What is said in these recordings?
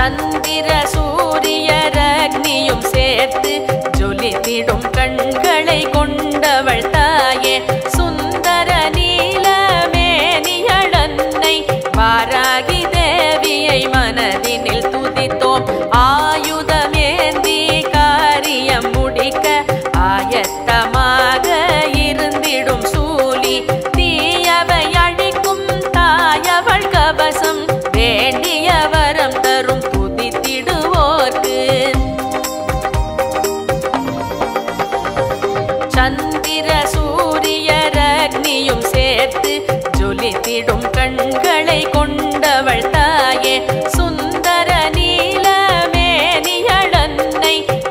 சந்திர சூரியர் அக்னியும் சேர்த்து ஜொலித்திடும் கண்களை கொண்டவள் தாயே சுந்தர நீலமேனியளன்னை வாராகி தேவியை மனதினில் துதித்தோம். ஆயுதமேந்தி காரியம் முடிக்க ஆயத்தமாக இருந்திடும் சூலி தீயவை அழிக்கும் தாயவள் கவசம் வேண்டிய வரம் தரும் துதித்திடுவோர்க்கு. சந்திர சூரியர் அக்னியும் சேர்த்து ஜொலித்திடும் கண்களை கொண்டவள் தாயே சுந்தர நீலமேனியளன்னை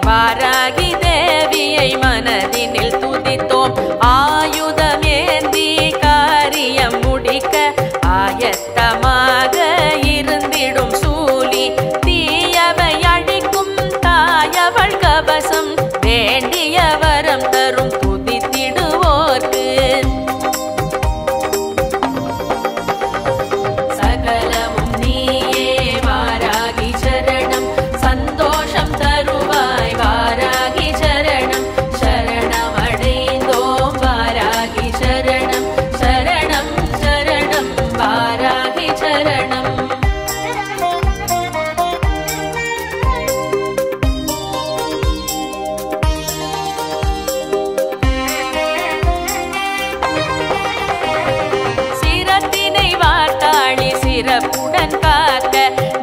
வாராகி தேவியை மனதினில் துதித்தோம். ஆயுதமேந்தி காரியம் முடிக்க ஆயத்தமாக இருந்திடும் சூலி தீயவை அழிக்கும் தாயவள் கவசம் வேண்டிய வரம் தரும் துதித்திடுவோர்க்கு. சகலமும் நீயே வாராகி சரணம் சந்தோஷம் தருவாய் வாராகி சரணம் சரணமடைந்தோம் வாராகி சரணம் சரணம் சரணம் வாராகி சரணம். சிரத்தினை வார்த்தாளி சிறப்புடன் காக்க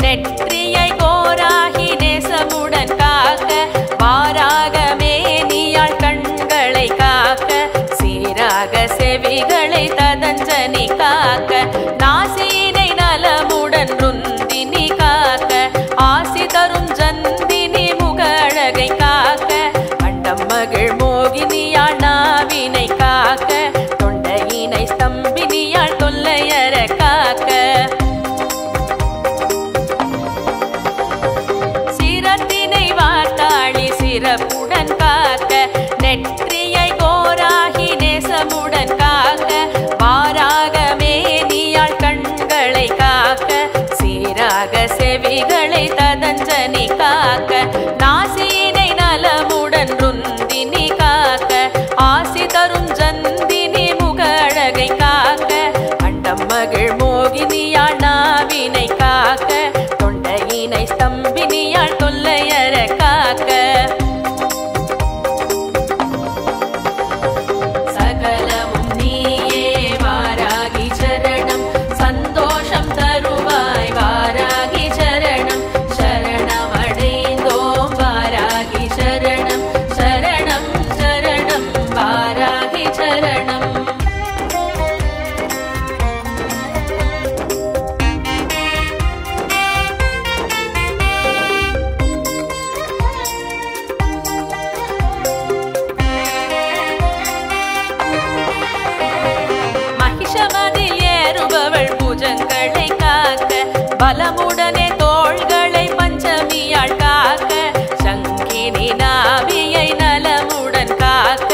நெற்றியை கோராகி நேசமுடன் காக்க வாராக மேனியாள் கண்களை காக்க சீராக செவிகளை ததஞ்சனி காக்க நாசினை நலமுடன் ருந்தினி காக்க ஆசி தரும் ஜந்தினி முகழகை காக்க அண்டம் மகிழ் மோகினியாள் நாவினை காக்க தொண்டையினை ஸ்தம்பினியாள் தொல்லையற காக்க சிரத்தினை வார்த்தாளி சிறப்புடன் காக்க நெற்றியை கோராகி நேசமுடன் காக்க வாராக மேனியாள் கண்களை காக்க சீராக செவிகளை ததஞ்சனி காக்க நாசினை நலமுடன் ருந்தினி காக்க ஆசி தரும் ஜந்தினி முகழகை காக்க அண்டம் மகிழ் மோகினியாள் நாவினை காக்க தொண்டையினை ஸ்தம்பினியாள் தொல்லையற காக்க. சகலமும் நீயே வாராகி சரணம் சந்தோஷம் தருவாய் வாராகி சரணம் சரணமடைந்தோம் வாராகி சரணம் சரணம் சரணம் வாராகி சரணம். மகிஷமதில் ஏறுபவள் பூஜங்களை காக்க பலமுடனே தோள்களை பஞ்சமியாள் காக்க சங்கினி நாவியை நலமுடன் காக்க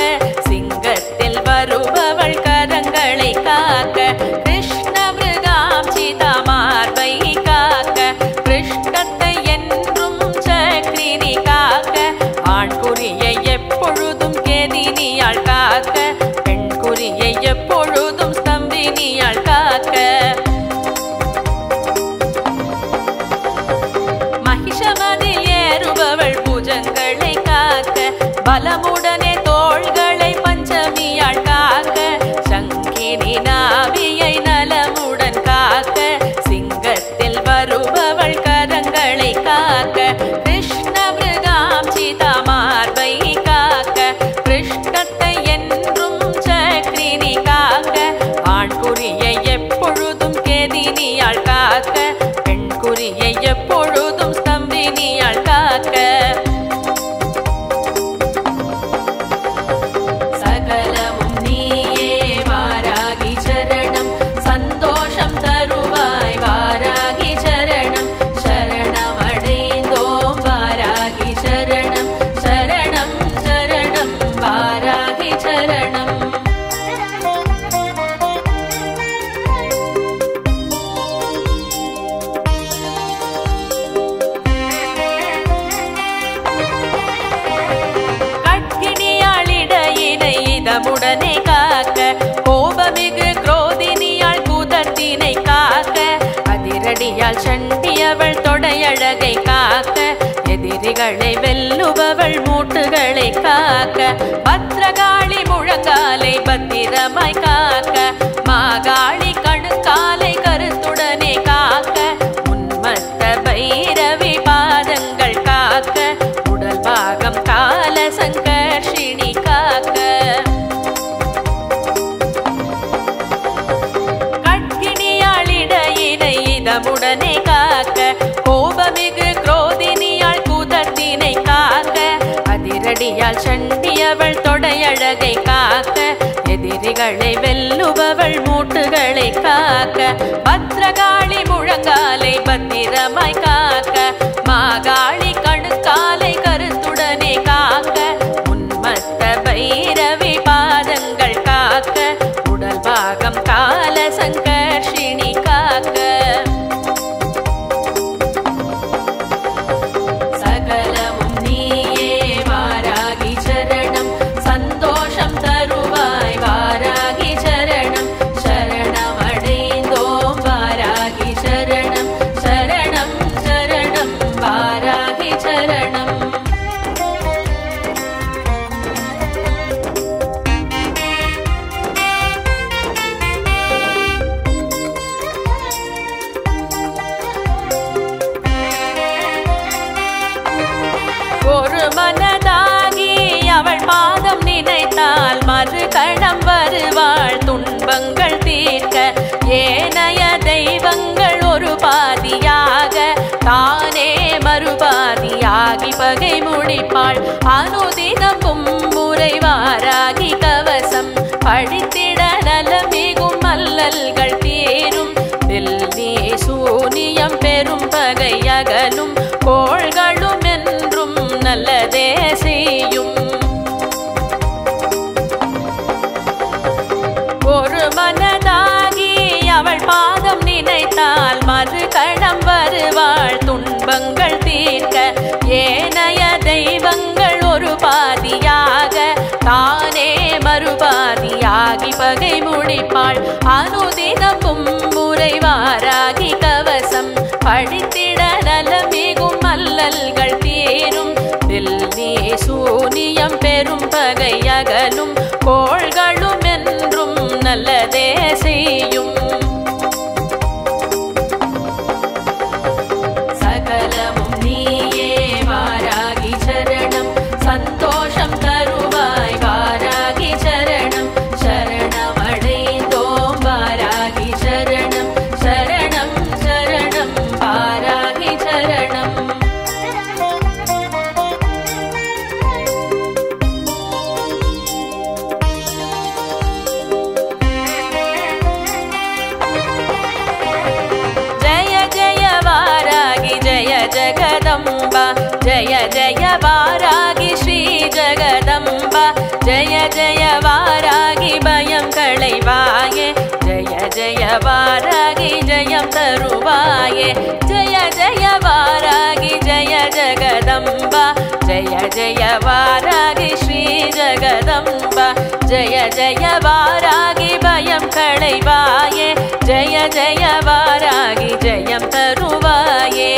சிங்கத்தில் வருபவள் கரங்களை காக்க கிருஷ்ண மிருகாம்சிதா மார்பை காக்க கிருஷ்ணத்தை என்றும் சக்ரினி காக்க ஆண் குறியை எப்பொழுதும் கேதினியாள் காக்க பெண் குறியை எப்பொழுதும் ஸ்தம்பினியாள் காக்க. மகிஷமதில் ஏறுபவள் பூஜங்களை காக்க பலமுடனே தோள்களை பஞ்சமியாள் காக்க சங்கினி நாவியை நலமுடன் காக்க சிங்கத்தில் வருபவள் கரங்களை காக்க கிருஷ்ண மிருகாம்சிதா மார்பை காக்க கிருஷ்ணத்தை என்றும் சக்ரினி காக்க ஆண் குறியை எப்பொழுதும் கேதினியாள் காக்க பெண் குறியை எப்பொழுதும் ஸ்தம்பினியாள் காக்க. பலமுடனே காக்க கோபமிகு குரோதினியாள் கூதத்தினை காக்க அதிரடியால் சண்டியவள் தொடையழகை காக்க எதிரிகளை வெல்லுபவள் மூட்டுகளை காக்க பத்ரகாளி முழங்காலை பத்திரமாய் காக்க மாகாளி கணுக்காலை கருத்துடனே காக்க உன்மத்த பைரவி பாதங்கள் காக்க உடல் பாகம் கால சங்கர்ஷினி காக்க கட்கிணியாளிடையினை இதமுடனே காக்க கோபமிகு குரோதினியாள் கூதத்தினை காக்க அதிரடியால் சண்டியவள் தொடையழகை காக்க எதிரிகளை வெல்லுபவள் மூட்டுகளை காக்க பத்ரகாளி முழங்காலை பத்திரமாய் காக்க மாகாளி கணுக்காலை கருத்துடனே காக்க உன்மத்த பைரவி பாதங்கள் காக்க உடல் பாகம் கால சங்கர்ஷினி காக்க சகலமும் நீயே வாராகி சரணம் சந்தோஷம் தருவாய் வாராகி சரணம் சரணமடைந்தோம் வாராகி சரணம் சரணம் சரணம் வாராகி சரணம் ஒரு மனதாகி அவள் பாதம் நினைத்தால் மறு கணம் வருவாள் துன்பங்கள் தீர்க்க ஏனைய தெய்வங்கள் ஒரு பாதியாக தானே மறுபாதியாகி பகை முடிப்பாள் அனுதினமும் முறை வாராகி கவசம் படித்திட நலமிகும் அல்லல்கள் தீரும் தில்வி சூனியம் பெரும் பகை அகலும் கோள்களும் என்றும் நல்லதே செய்யும் ஒரு மனதாகி அவள் பாதம் நினைத்தால் மறு கணம் வருவாள் துன்பங்கள் தீர்க்க ஏனைய தெய்வங்கள் ஒரு பாதியாக தானே மறுபாதியாகி பகை முடிப்பாள் அனுதினமும் முறை வாராகி கவசம் படித்திட நலமிகும் அல்லல்கள் தீரும் தில்வி சூனியம் பெரும் பகை அகலும் கோள்களும் என்றும் நல்லதே செய்யும் சகலமும் நீயே வாராகி சரணம் சந்தோஷம் தருவாய் வாராகி சரணம் சரணமடைந்தோம் வாராகி சரணம் சரணம் சரணம் வாராகி சரணம் जगदम्बा जय जय वारागि श्री जगदम्बा जय जय वारागि भयं कळैवाये जय जय वारागि जयं तरुवाये जय जय वारागि जय जगदम्बा जय जय वारागि श्री जगदम्बा जय जय वारागि भयं कळैवाये जय जय वारागि जयं तरुवाये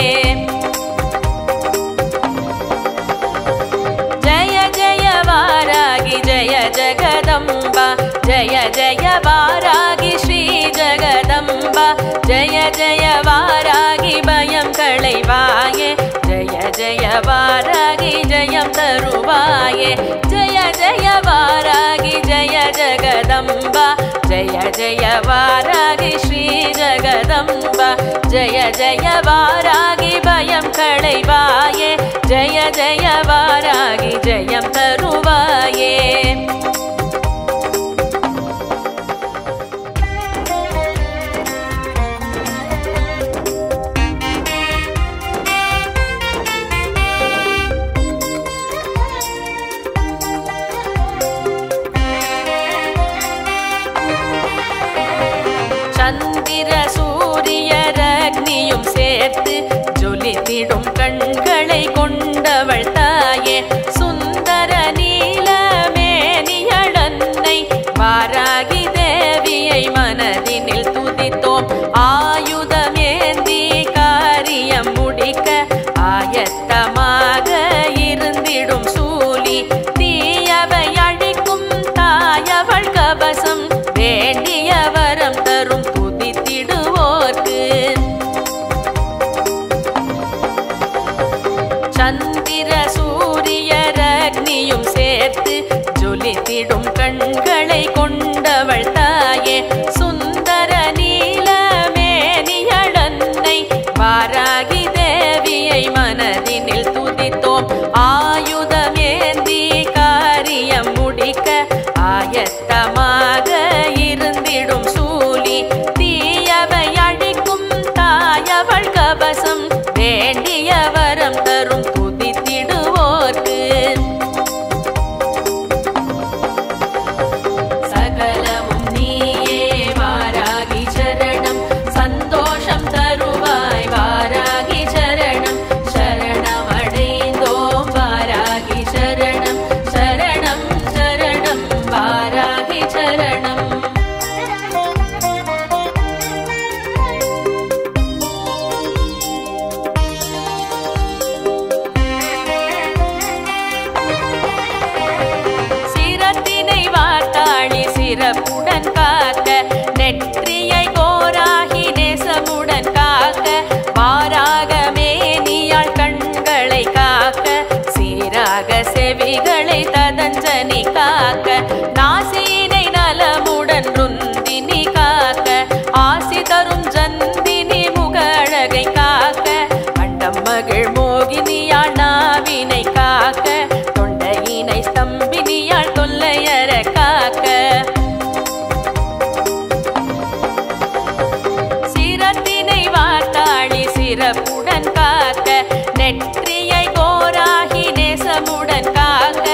जय जगदम्बा जय जय वारागि श्री जगदम्बा जय जय वारागि भयं कळैवाये जय जय वारागि जयं तरुवाये जय जय वारागि जय जगदम्बा जय जय वारागि श्री जगदम्बा जय जय वारागि भयं कळैवाये जय जय वारागि जयं तरुवाये சந்திர சூரியர் அக்னியும் சேர்த்து ஜொலித்திடும் கண்களை கொண்டவள் தாயே சுந்தர நீல முடிக்க ஆயத்தமாக இருந்திடும் சூலி தீயவை அழிக்கும் தாயவள் கவசம் வேண்டிய வரம் தரும் துதித்திடுவோர்க்கு சந்திர சூரியர் அக்னியும் சேர்த்து ஜொலித்திடும் கண்களை கொண்டவள் தாயே சுந்தர நீலமேனியளன்னை வாராகி தேவியை மனதினில் துதித்தோம் ஆயுதமேந்தி காரியம் முடிக்க ஆயத்தமாக இருந்திடும் சூலி தீயவை அழிக்கும் தாயவள் கவசம் வேண்டிய வரம் தரும் துதித்திடுவோர்க்கு சகலமும் நீயே வாராகி சரணம் சந்தோஷம் தருவாய் வாராகி சரணம் சரணம் அடைந்தோம் வாராகி சரணம் சரணம் சரணம் வாராகி சரணம் சிறப்புடன் காக்க நெற்றியை கோராகி நேசமுடன் காக்க வாராக மேனியாள் கண்களை காக்க சீராக செவிகளை ததஞ்சனி காக்க நாசினை நலமுடன் ருந்தினி காக்க ஆசி தரும் ஜந்தினி முகழகை காக்க அண்டம் மகிழ் மோகினியாள் நாவினை காக்க தொண்டையினை ஸ்தம்பினியாள் தொல்லையற காக்க சிறப்புடன் காக்க நெற்றியை கோராகி நேசமுடன் காக்க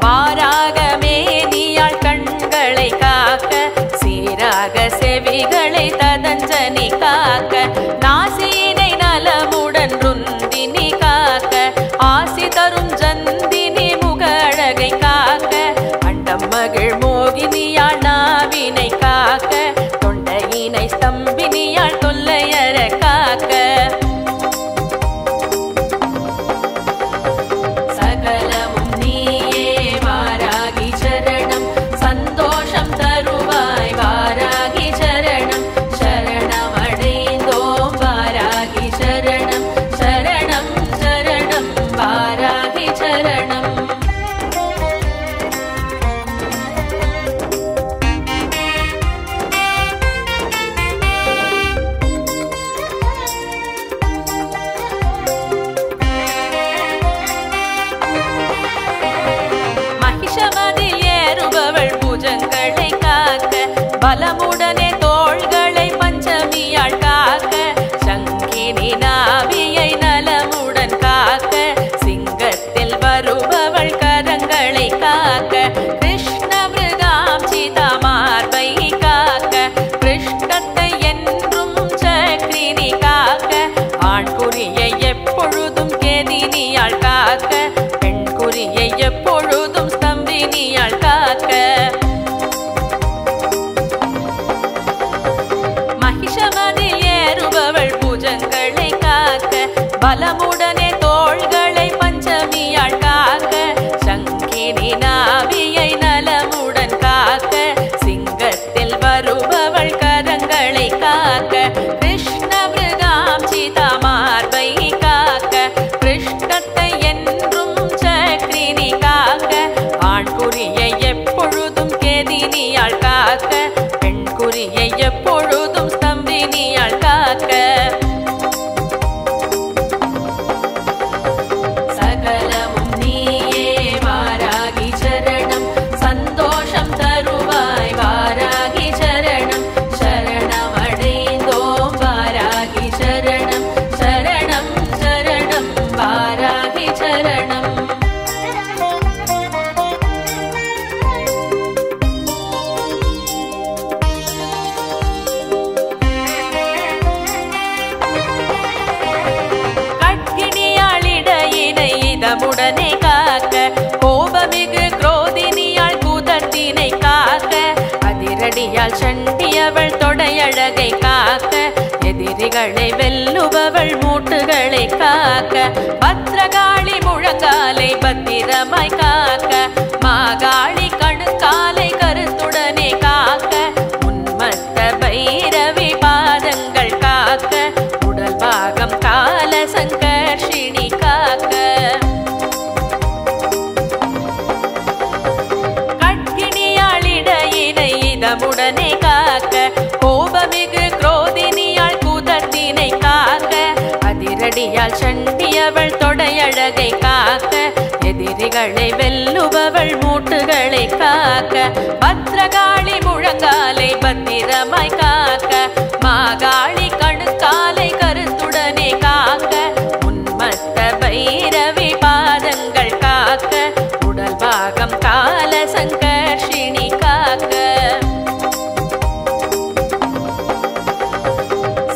வாராக மேனியாள் கண்களை காக்க சீராக செவிகளை ததஞ்சனி காக்க நாசினை நலமுடன் ருந்தினி காக்க ஆசி தரும் ஜந்தினி முகழகை காக்க அண்டம் மகிழ் மோகினியாள் நாவினை காக்க தொண்டையினை ஸ்தம்பினியாள் தொல்லையற காக்க சகலமும் நீயே வாராகி சரணம் சந்தோஷம் தருவாய் வாராகி சரணம் சரணம் அடைந்தோம் வாராகி சரணம் சரணம் சரணம் வாராகி சரணம் பூஜங்களை காக்க பலமுடனே தோள்களை பஞ்சமியாள் காக்க சங்கினி நாவியை நலமுடன் காக்க சிங்கத்தில் வருபவள் கரங்களை காக்க கிருஷ்ண மிருகாம்சிதா மார்பை காக்க கிருஷ்ணத்தை என்றும் சக்ரினி காக்க ஆண் குறியை எப்பொழுதும் கேதினியாள் காக்க பெண் குறியை எப்பொழுதும் ஸ்தம்பினியாள் காக்க பூஜங்களை காக்க பலமுடனே தோள்களை பஞ்சமியாள் காக்க சங்கினி நாவியை நலமுடன் காக்க சிங்கத்தில் வருபவள் கரங்களை காக்க கிருஷ்ண மிருகாம்சிதா மார்பை காக்க கிருஷ்ணத்தை என்றும் சக்ரினி காக்க ஆண் குறியை எப்பொழுதும் கேதினியாள் காக்க பெண் குறியை எப்பொழுதும் ஸ்தம்பினியாள் காக்க சகலமும் நீயே வாராகி சரணம் சந்தோஷம் தருவாய் வாராகி சரணம் சரணம் அடைந்தோம் வாராகி சரணம் சரணம் சரணம் வாராகி சரணம் உடனே காக்க கோபமிகு குரோதினியாள் கூதத்தினை காக்க அதிரடியால் சண்டியவள் தொடையழகை காக்க எதிர் எதிரிகளை வெல்லுபவள் மூட்டுகளை காக்க பத்ரகாளி முழங்காலை பத்திரமாய் காக்க மாகாளி கணுக்காலை கருத்துடனே காக்க உன்மத்த பைரவி பாதங்கள் காக்க உடல் பாகம் கால சங்கர்ஷினி காக்க கட்கிணியாளிடையினை இதமுடனே காக்க கோபமிகு குரோதினியாள் கூதத்தினை காக்க அதிரடியால் சண்டியவள் தொடையழகை காக்க எதிரிகளை வெல்லுபவள் மூட்டுகளை காக்க பத்ரகாளி முழங்காலை பத்திரமாய் காக்க மாகாளி கணுக்காலை கருத்துடனே காக்க உன்மத்த பைரவி பாதங்கள் காக்க உடல் பாகம் கால சங்கர்ஷினி காக்க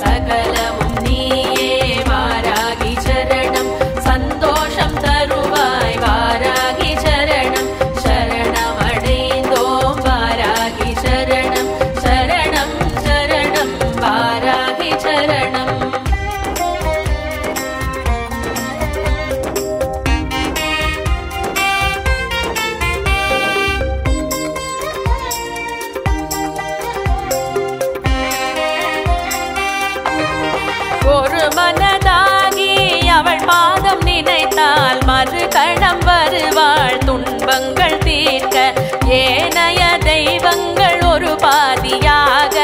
சகலமும் நீயே வாராகி சரணம் சந்தோஷம் தருவாய் வாராகி சரணம் சரணமடைந்தோம் வாராகி சரணம் சரணம் சரணம் வாராகி சரணம் ஒரு மனதாகி அவள் பாதம் நினைத்தால் மறுகணம் வருவாள் துன்பங்கள் தீர்க்க ஏனைய தெய்வங்கள் ஒரு பாதியாக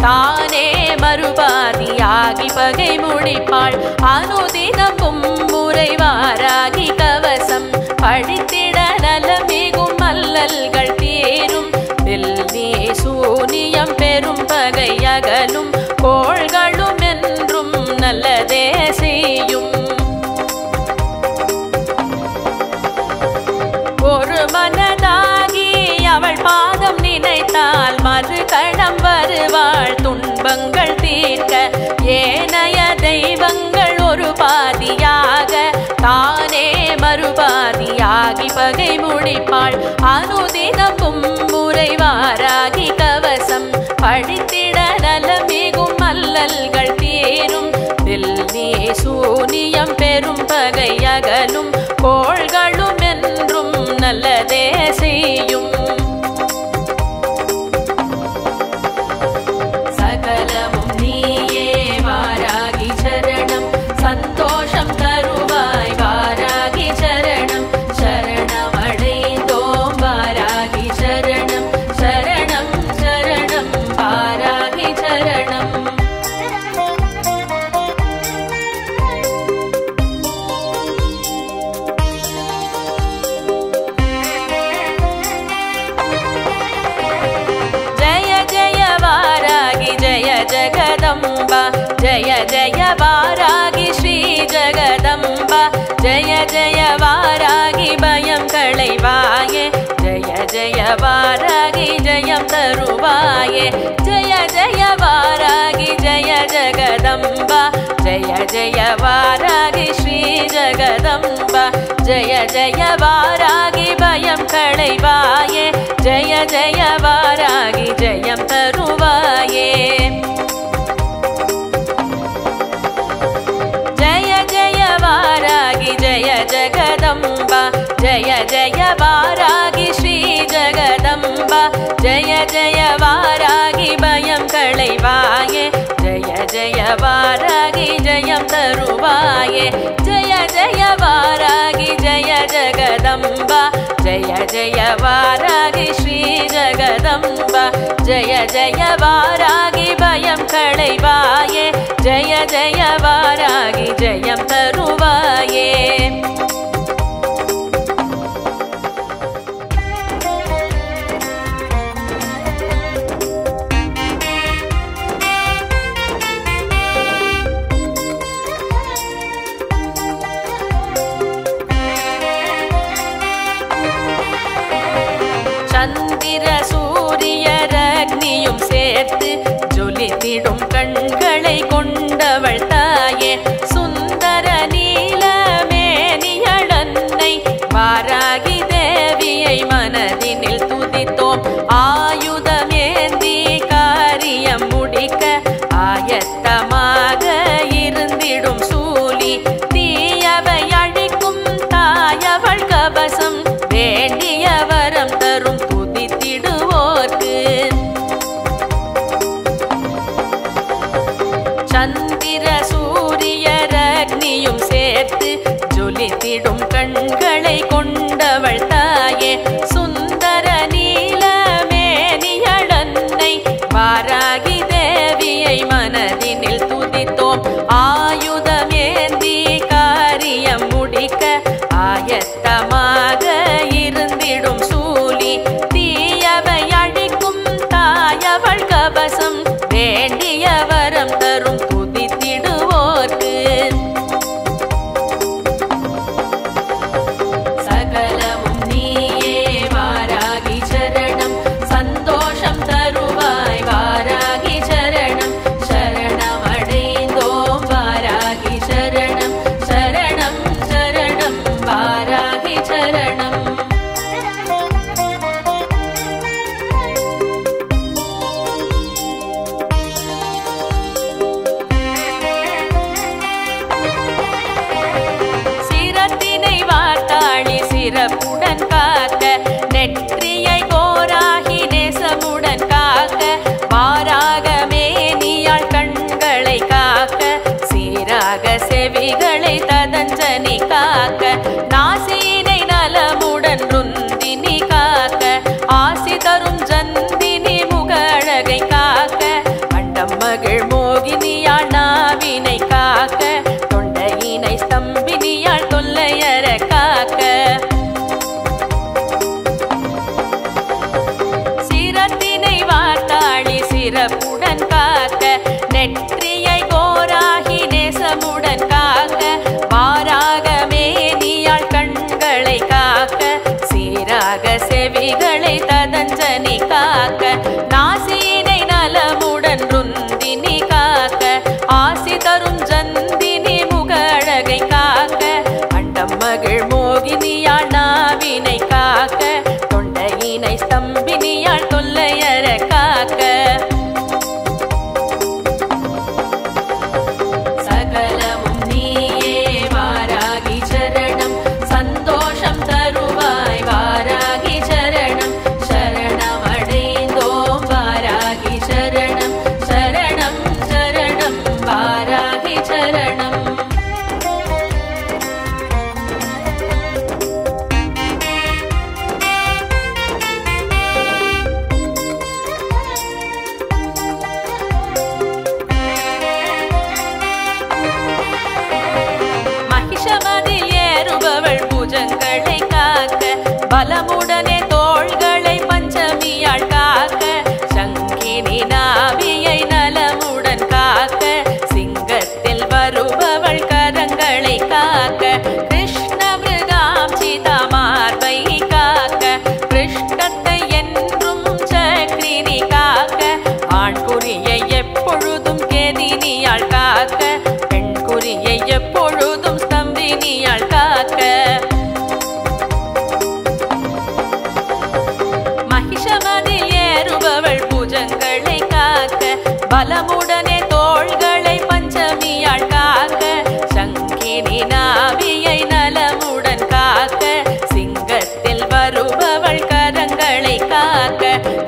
தானே மறுபாதியாகி பகை முடிப்பாள் அனுதினமும் முறை வாராகி கவசம் படித்திட நலமிகும் அல்லல்கள் தீரும் வெள்ளி சூனியம் பெரும் பகை அகலும் கோள்களும் என்றும் நல்லதே செய்யும் ஒரு மனதாகி அவள் பாதம் நினைத்தால் மறுகணம் வருவாள் துன்பங்கள் தீர்க்க ஏனைய தெய்வங்கள் ஒரு பாதியாக தானே மறுபாதியாகி பகை முடிப்பாள் அனுதினமும் முறை வாராகி கவசம் படித்திட நலமிகும் அல்லல்கள் தீரும் வெள்ளி சூனியம் பெரும் பகை அகலும் கோள்களும் என்றும் நல்லதே செய்யும் சகலமும் நீயே வாராகி சரணம் சந்தோஷம் தருவாய் வாராகி சரணம் சரணமடைந்தோம் வாராகி சரணம் சரணம் சரணம் வாராகி சரணம் जगदम्बा जय जय वारागी श्री जगदम्बा जय जय वारागी भयं कळैवाये जय जय वारागी जयं तरुवाये जय जय वारागी जय जगदम्बा जय जय वारागी श्री जगदम्बा जय जय वारागी भयं कळैवाये जय जय वारागी जयं तरुवाये वारागी जय जगदम्बा जय जय वारागी श्री जगदम्बा जय जय वारागी भयं कळैवाये जय जय वारागी जयं तरुवाये जय जय वारागी जय जगदम्बा जय जय वारागी श्री जगदम्बा जय जय वारागी भयं कळैवाये जय जय वारागी जयं तरुवाये சந்திர சூரியர் அக்னியும் சேர்த்து ஜொலித்திடும் கண்களை கொண்டவள் தாயே சுந்தர நீலமேனியளன்னை வாராகி தேவியை மனதினில் துதித்தோம் ஆயுதமேந்தி காரியம் முடிக்க ஆயத்தமாக சேர்த்து ஜொலித்திடும் கண்களை கொண்டவள் தாயே சுந்தர நீலமேனியளன்னை வாராகி தேவியை மனதினில் துதித்தோம். ஆயுதமேந்தி காரியம் முடிக்க ஆயத்தமாக இருந்திடும் சூலி தீயவை அழிக்கும் தாயவள் கவசம் வேண்டிய வரம் தரும் துதித்திடுவோர்க்கு. சகலமும் நீயே வாராகி சரணம் சந்தோஷம் தருவாய் வாராகி சரணம் சரணம் அடைந்தோம் வாராகி சரணம் சரணம் சரணம் வாராகி சரணம். சிரத்தினை வார்த்தாளி சிறப்புடன் காக்க நெற்றியை கோராகி நேசமுடன் காக்க வாராக மேனியாள் கண்களை காக்க சீராக செவிகளை ததஞ்சனி காக்க நாசினை நலமுடன் ருந்தினி காக்க ஆசி தரும் ஜந்தினி முகழகை காக்க அண்டம் மகிழ் மோகினியாள் நாவினை காக்க தொண்டையினை ஸ்தம்பினியாள் தொல்லையற காக்க சிரத்தினை வார்த்தாளி சிறப்புடன் காக்க நெற்றியை கோராகி நேசமுடன் காக்க வாராக மேனியாள் கண்களை காக்க சீராக செவிகளை ததஞ்சனி காக்க நாசினை நலமுடன் ருந்தினி காக்க ஆசி தரும் ஜந்தினி முகழகை காக்க அண்டம் மகிழ் மோகினியாள் நாவினை காக்க தொண்டையினை ஸ்தம்பினியாள் தொல்லையற காக்க. சகலமும் நீயே வாராகி சரணம் சந்தோஷம் தருவாய் வாராகி சரணம் சரணம் அடைந்தோம் வாராகி சரணம் சரணம் சரணம் வாராகி சரணம். மகிஷமதில் ஏறுபவள் பூஜங்களை காக்க பலமுடனே தோள்களை பஞ்சமியாள் காக்க சங்கினி நாவியை நலமுடன் காக்க சிங்கத்தில் வருபவள் கரங்களை காக்க கிருஷ்ண மிருகாம்சிதா மார்பை காக்க கிருஷ்ணத்தை என்றும் சக்ரினி காக்க ஆண்குறியை எப்பொழுதும் கேதினியாள் காக்க பெண்குறியை எப்பொழுதும் ஸ்தம்பினியாள் காக்க. மகிஷமதில் ஏறுபவள் பூஜங்களை காக்க பலமுடனே தோள்களை பஞ்சமியாள் காக்க சங்கினி நாவியை நலமுடன் காக்க சிங்கத்தில் வருபவள் கரங்களை காக்க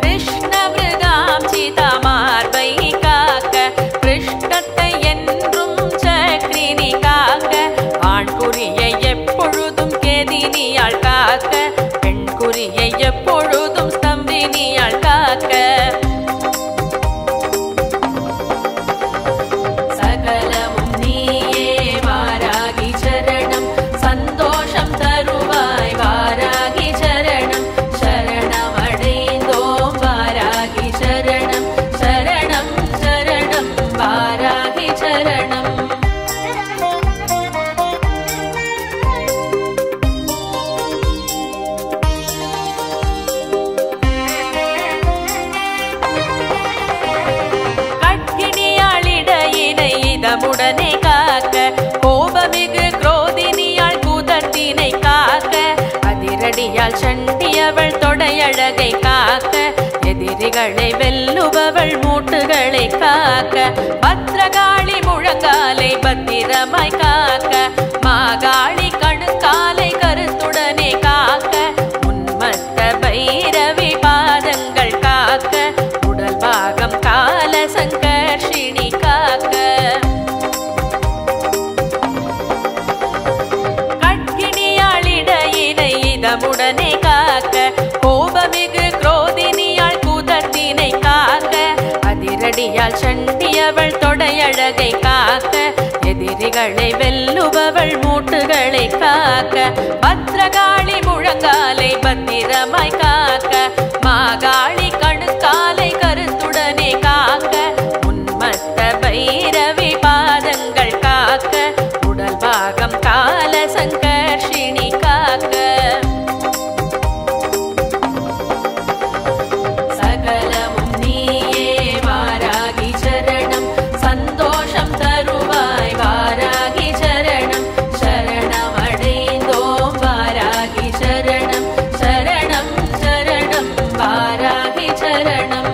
கிருஷ்ண மிருகாம்சிதா மார்பை காக்க கிருஷ்ணத்தை என்றும் சக்ரினி காக்க ஆண்குறியை எப்பொழுதும் கேதினியாள் காக்க பெண்குறியை எப்பொழுதும் ஸ்தம்பினியாள் காக்க. சகலமும் நீயே வாராகி சரணம் சந்தோஷம் தருவாய் வாராகி சரணம் சரணம் அடைந்தோம் வாராகி சரணம் சரணம் சரணம் வாராகி சரணம். கட்கினியாளிடையினை இதமுடனே காக்க கோபமிகு குரோதினியாள் கூதத்தினை காக்க அதிரடியால் சண்டியவள் தொடையழகை காக்க எதிரிகளை வெல்லுபவள் மூட்டுகளை காக்க பத்ரகாளி முழங்காலை பத்திரமாய் காக்க மாகாளி கணுக்காலை கருத்துடனே காக்க உன்மத்த பைரவி பாதங்கள் காக்க உடல் பாகம் கால சங்கர்ஷினி காக்க. வேதமுடனே காக்க கோபமிகு குரோதினியாள் குதத்தினை காக்க அதிரடியால் சண்டியவள் தொடையழகை காக்க எதிரிகளை வெல்லுபவள் மூட்டுகளை காக்க பத்ரகாளி முழங்காலை பத்திரமாய் காக்க மாகாளி கணுக்காலை கருத்துடனே காக்க உன்மத்த பைரவி பாதங்கள் காக்க உடல் பாகம் கால சங்கர்ஷினி காக்க சகலமும் நீயே வாராகி சரணம் சந்தோஷம் தருவாய் வாராகி சரணம் சரணம் அடைந்தோம் வாராகி சரணம் சரணம் சரணம் வாராகி சரணம்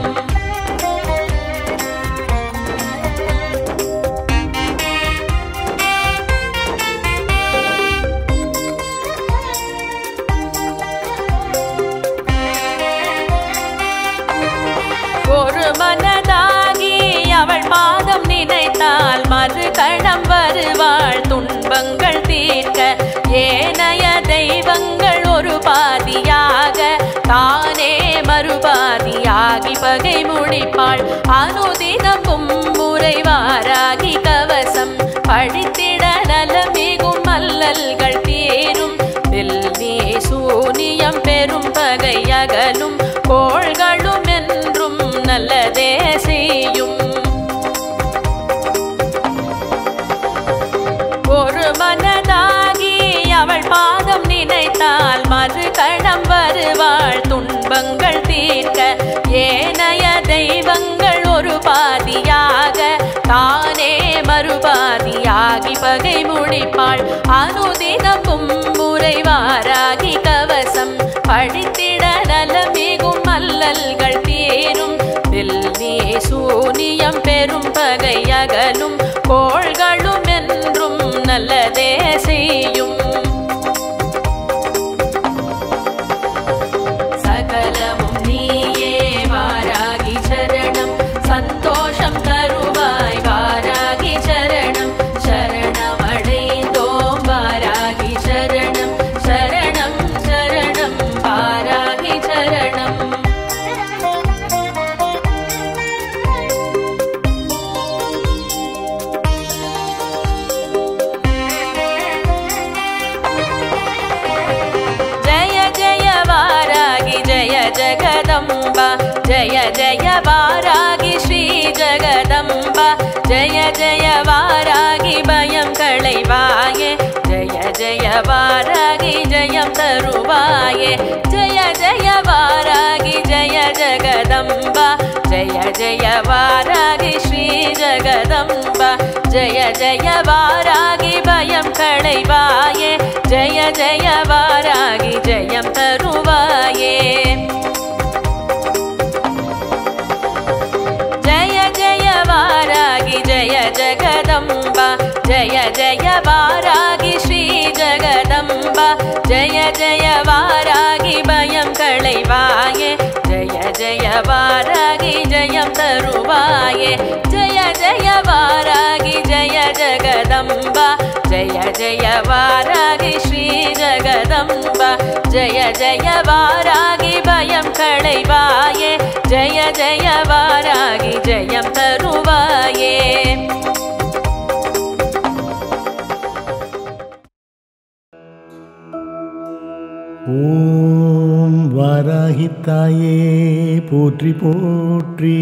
ஒரு மனதாகி அவள் பாதம் நினைத்தால் மறு கணம் வருவாள் துன்பங்கள் தீர்க்க ஏனைய தெய்வங்கள் ஒரு பாதியாக தானே மறுபாதியாகி பகை முடிப்பாள் அனுதினமும் முறை வாராகி கவசம் படித்திட நலமிகும் மல்லல்கள் தீரும் வெள்ளி சூனியம் பெரும் பகை அகலும் கோள்களும் என்றும் நல்லதே செய்யும் ஒரு மனதாகி அவள் பாதம் நினைத்தால் மறு கணம் வருவாள் துன்பங்கள் தீர்க்க ஏனைய தெய்வங்கள் ஒரு பாதியாக தானே மறுபாதியாகி பகை முடிப்பாள் அனுதினமும் முறை வாராகி கவசம் படித்திட நலமிகும் மல்லல்கள் தீரும் வெள்ளி சூனியம் பெரும் பகை அகலும் கோள்களும் என்றும் நல்லதே செய்யும் சகலமும் நீயே வாராகி சரணம் சந்தோஷம் தருவாய் வாராகி சரணம் சரணம் அடைந்தோம் வாராகி சரணம் சரணம் சரணம் வாராகி சரணம் जगदम्बा जय जय वारागी श्री जगदम्बा जय जय वारागी भयं कळैवाये जय जय वारागी जयं तरुवाये जय जय वारागी जय जगदम्बा जय जय वारागी श्री जगदम्बा जय जय वारागी भयं कळैवाये जय जय वारागी जयं तरुवाये जय जगदम्बा जय जय वारागी श्री जगदम्बा जय जय वारागी भयं कळैवाये जय जय वारागी जयं तरुवाये जय जय वारागी जय जगदम्बा जय जय वारागी श्री जगदम्बा जय जय वारागी भयं कळैवाये जय जय वारागी जयं तरुवाये ஓம் வாராகித்தாயே போற்றி போற்றி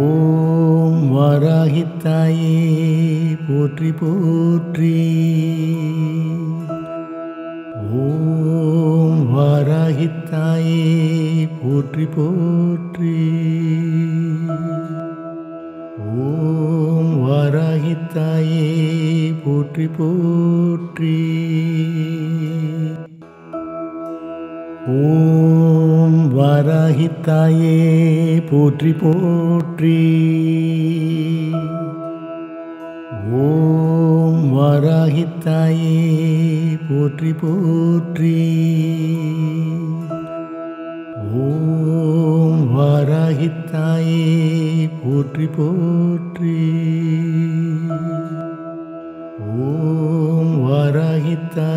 ஓம் வாராகித்தாயே போற்றி போற்றி ஓம் வாராகித்தாயே போற்றி போற்றி ஓம் வாராகித்தாயே போற்றி போற்றி ஓம் வாராகித்தாயே போற்றி போற்றி ஓம் வாராகித்தாயே போற்றி போற்றி ஓம் வாராகித்தாயே போற்றி போற்றி ஓம் வாராகித்தாயே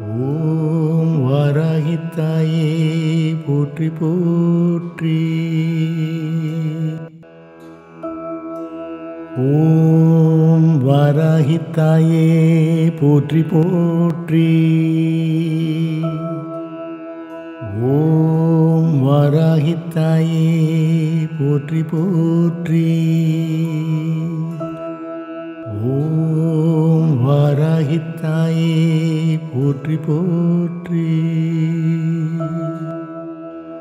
ஓம் வாராகித்தாயே போற்றி போற்றி. ஓம் வாராகித்தாயே போற்றி போற்றி. ஓம் வாராகித்தாயே போற்றி போற்றி. ஓம் வாராகித்தாயே போற்றி போற்றி.